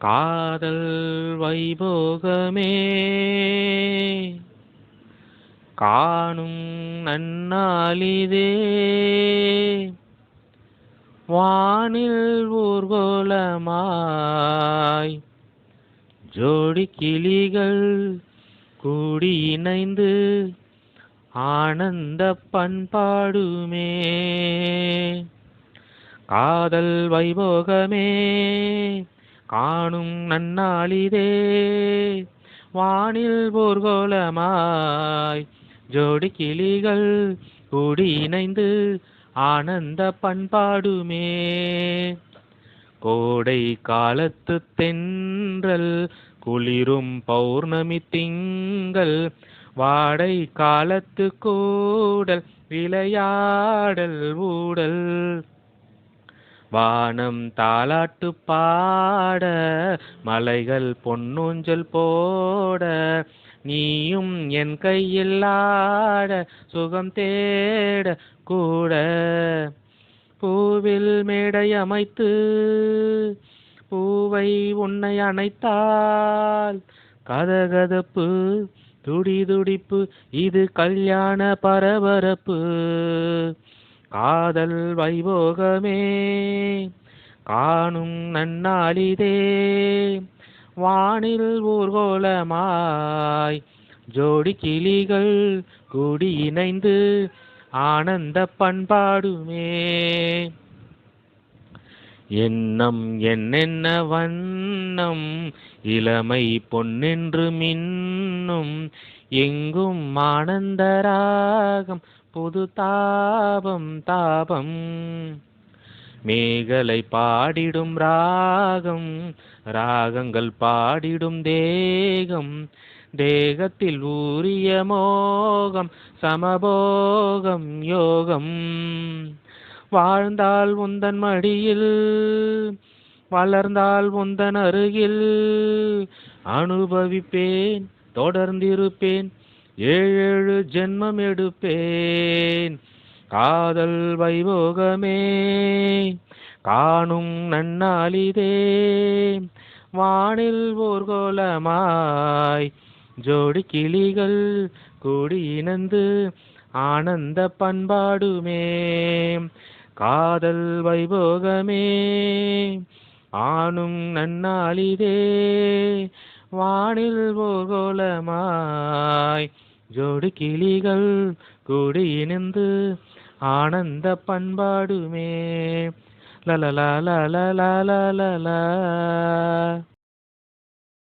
காதல் வைபோகமே காணும் நன்னாளிதே வானில் ஊர்கோலமாய் ஜோடி கிளிகள் கூடி இணைந்து ஆனந்த பண்பாடுமே. காதல் வைபோகமே காணும் நன்னாளிதே வானில் ஊர்கோலமாய் ஜோடி கிளிகள் கூடி இணைந்து ஆனந்த பண்பாடுமே. கோடை காலத்து தென்றல் குளிரும் பௌர்ணமி திங்கள் வாடை காலத்து கூடல் விளையாடல் ஊடல் வானம் தாலாட்டு பாட மலைகள் பொன்னூஞ்சல் போட நீயும் என் கையில் ஆட சுகம் தேட கூட பூவில் மேடை அமைத்து பூவை உன்னை அணைத்தால் கதகதப்பு துடிதுடிப்பு இது கல்யாண பரபரப்பு. காதல் வைபோகமே காணும் நன்னாளிதே வானில் ஊர்கோலமாய் ஜோடி கிளிகள் கூடி இணைந்து ஆனந்த பண்பாடுமே. எண்ணம் என்னென்ன வண்ணம் இளமை பொன்னென்று மின்னும் எங்கும் ஆனந்த ராகம் புது தாபம் தாபம் மேகலை பாடிடும் ராகம் ராகங்கள் பாடிடும் தேகம் தேகத்தில் ஊறிய மோகம் சமபோகம் யோகம். வாழ்ந்தால் உந்தன் மடியில் வளர்ந்தால் உந்தன் அருகில் அனுபவிப்பேன் தொடர்ந்திருப்பேன் ஏழு ஜென்மம் எடுப்பேன். காதல் வைபோகமே காணும் நன்னாளிதே வானில் ஊர்கோலமாய் ஜோடி கிளிகள் கூடி இணைந்து ஆனந்த பண்பாடுமே. காதல் வைபோகமே ஆணும் நன்னாளிதே வானில் ஊர்கோலமாய் ஜோடி கிளிகள் கூடி இணைந்து ஆனந்த பண்பாடுமே. லலலா லலலா லலலா.